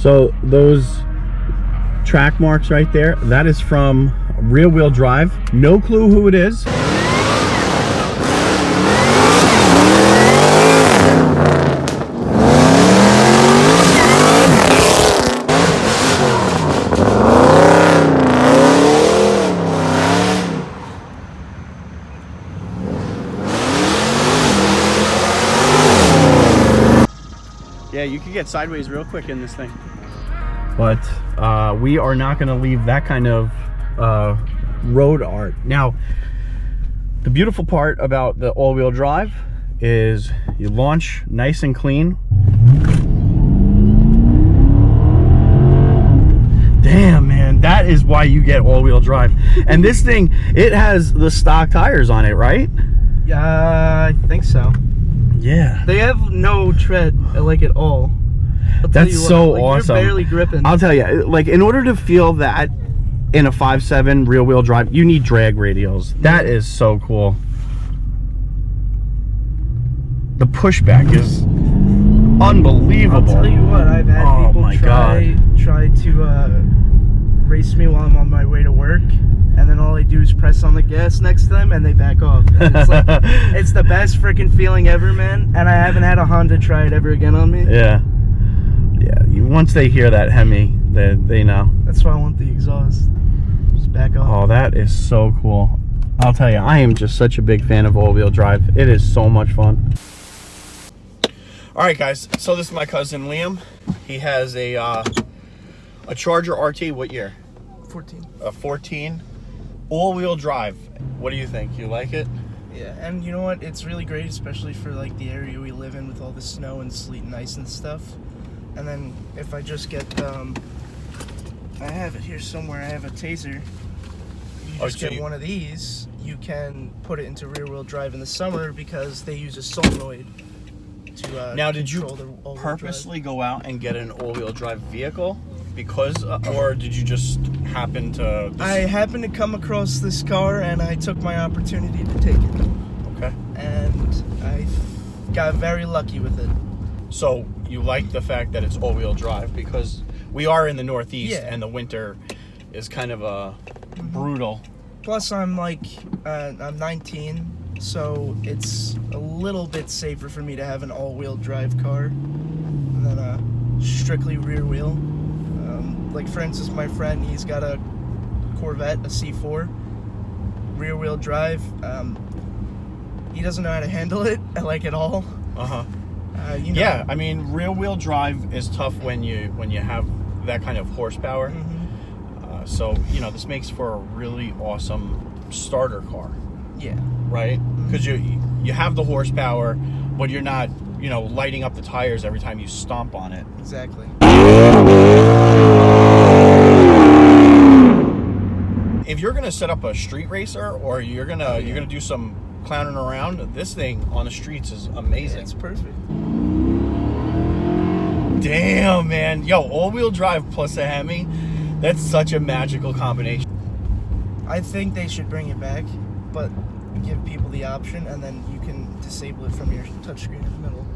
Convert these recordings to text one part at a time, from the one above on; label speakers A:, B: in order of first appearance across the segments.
A: So those track marks right there, that is from rear wheel drive. No clue who it is. Yeah, you can get sideways real quick in this thing. But we are not going to leave that kind of road art. Now, the beautiful part about the all-wheel drive is you launch nice and clean. Damn, man, that is why you get all-wheel drive. And this thing, it has the stock tires on it, right?
B: Yeah, I think so.
A: Yeah.
B: They have no tread, like, at all.
A: That's so awesome.
B: You're barely gripping.
A: I'll tell you, like, in order to feel that in a 5.7 rear wheel drive, you need drag radials. That is so cool. The pushback is unbelievable.
B: I'll tell you what, I've had people try to race me while I'm on my way to work, and then all they do is press on the gas next to them and they back off. And it's like, it's the best freaking feeling ever, man. And I haven't had a Honda try it ever again on me.
A: Yeah. Yeah, once they hear that Hemi, they know.
B: That's why I want the exhaust. Just back off.
A: Oh, that is so cool. I'll tell you, I am just such a big fan of all-wheel drive. It is so much fun. All right, guys. So this is my cousin Liam. He has a Charger RT. What year?
B: 14.
A: A 14. All-wheel drive. What do you think? You like it?
B: Yeah, and you know what? It's really great, especially for like the area we live in with all the snow and sleet and ice and stuff. And then if I just get, I have it here somewhere. I have a taser. You just get one of these. You can put it into rear-wheel drive in the summer because they use a solenoid to
A: now, did you purposely go out and get an all-wheel drive vehicle because, or did you just happen to?
B: I happened to come across this car and I took my opportunity to take it.
A: Okay.
B: And I got very lucky with it.
A: So you like the fact that it's all-wheel drive because we are in the Northeast, and the winter is kind of brutal.
B: Plus, I'm like, I'm 19, so it's a little bit safer for me to have an all-wheel drive car than a strictly rear wheel. Like, for instance, my friend, he's got a Corvette, a C4, rear wheel drive. He doesn't know how to handle it, like, at all. You know. Yeah,
A: I mean, rear wheel drive is tough when you have that kind of horsepower. So, you know, this makes for a really awesome starter car.
B: Yeah.
A: Right? Because you have the horsepower, but you're not, you know, lighting up the tires every time you stomp on it.
B: Exactly.
A: If you're gonna set up a street racer or you're gonna do some clowning around, this thing on the streets is amazing.
B: Yeah, it's perfect.
A: Damn, man. Yo, all-wheel drive plus a Hemi, that's such a magical combination.
B: I think they should bring it back, but give people the option, and then you can disable it from your touchscreen in the middle.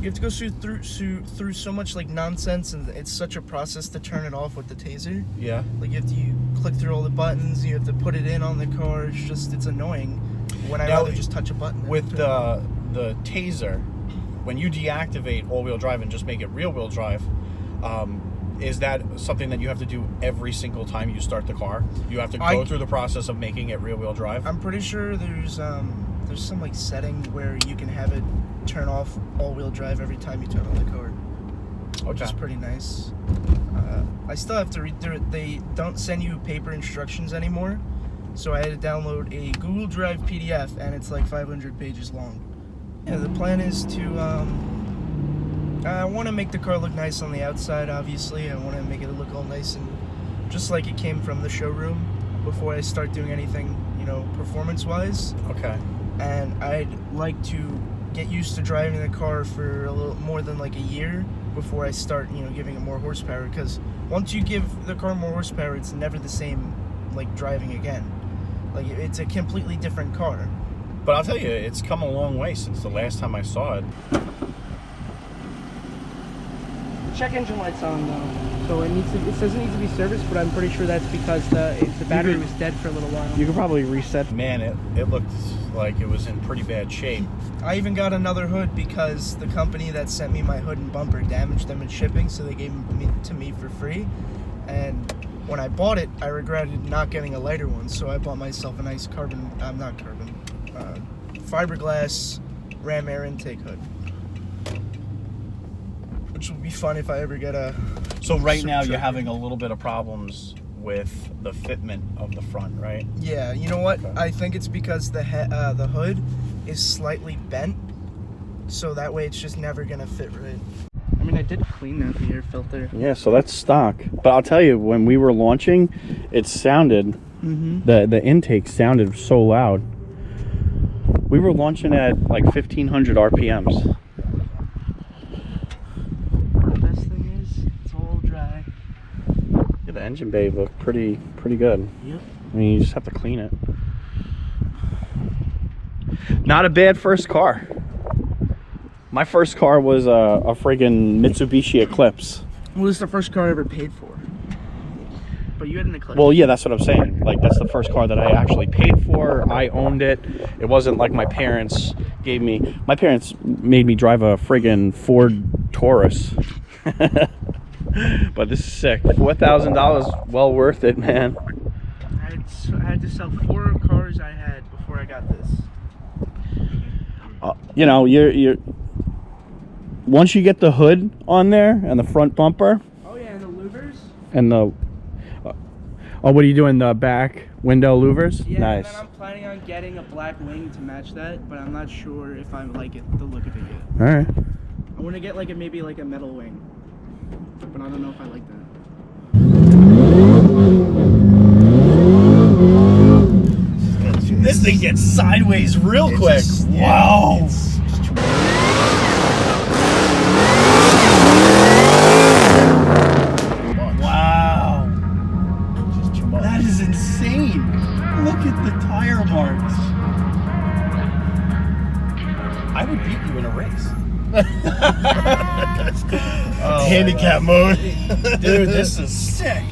B: You have to go through so much like nonsense, and it's such a process to turn it off with the taser.
A: Yeah.
B: Like you have to click through all the buttons, you have to put it in on the car. It's annoying when I'd rather just touch a button.
A: With the taser, when you deactivate all-wheel drive and just make it rear-wheel drive, is that something that you have to do every single time you start the car? You have to go through the process of making it rear-wheel drive?
B: I'm pretty sure there's some like setting where you can have it turn off all-wheel drive every time you turn on the car, which is pretty nice. I still have to read through it. They don't send you paper instructions anymore, so I had to download a Google Drive PDF, and it's like 500 pages long. Yeah, the plan is to I want to make the car look nice on the outside. Obviously, I want to make it look all nice and just like it came from the showroom before I start doing anything, you know, performance-wise.
A: Okay.
B: And I'd like to get used to driving the car for a little more than like a year before I start, you know, giving it more horsepower. Because once you give the car more horsepower, it's never the same like driving again. Like it's a completely different car.
A: But I'll tell you, it's come a long way since the last time I saw it.
B: check engine light's on though, so it says it needs to be serviced, but I'm pretty sure that's because the battery was dead for a little while.
A: You could probably reset. Man, it looked like it was in pretty bad shape.
B: I even got another hood because the company that sent me my hood and bumper damaged them in shipping, so they gave them to me for free. And when I bought it, I regretted not getting a lighter one, so I bought myself a nice fiberglass ram air intake hood, which will be fun if I ever get a.
A: So right now you're having a little bit of problems with the fitment of the front, right?
B: Yeah, you know what?
A: Okay.
B: I think it's because the hood is slightly bent, so that way it's just never gonna fit right. I mean, I did clean out the air filter.
A: Yeah, so that's stock. But I'll tell you, when we were launching, it sounded, the intake sounded so loud. We were launching at like 1,500 RPMs.
B: The best thing is, it's all dry.
A: Yeah, the engine bay looked pretty good.
B: Yep.
A: I mean, you just have to clean it. Not a bad first car. My first car was a friggin' Mitsubishi Eclipse.
B: Well, this is the first car I ever paid for. But you had an Eclipse.
A: Well, yeah, that's what I'm saying. Like, that's the first car that I actually paid for. I owned it. It wasn't like my parents gave me. My parents made me drive a friggin' Ford Taurus. But this is sick. $4,000, well worth it, man.
B: I had to sell 4 cars I had before I got this.
A: You know, you're once you get the hood on there and the front bumper.
B: Oh yeah, and the louvers.
A: And the oh, what are you doing? The back window louvers?
B: Yeah,
A: Nice.
B: and then I'm planning on getting a black wing to match that, but I'm not sure if I like it, the look of it yet.
A: All right.
B: I want to get like maybe like a metal wing, but I don't know if I like that.
A: This thing gets sideways real quick. Wow. Wow. That is insane. Look at the tire marks. I would beat you in a race.
C: Handicap mode.
A: Dude, this is sick.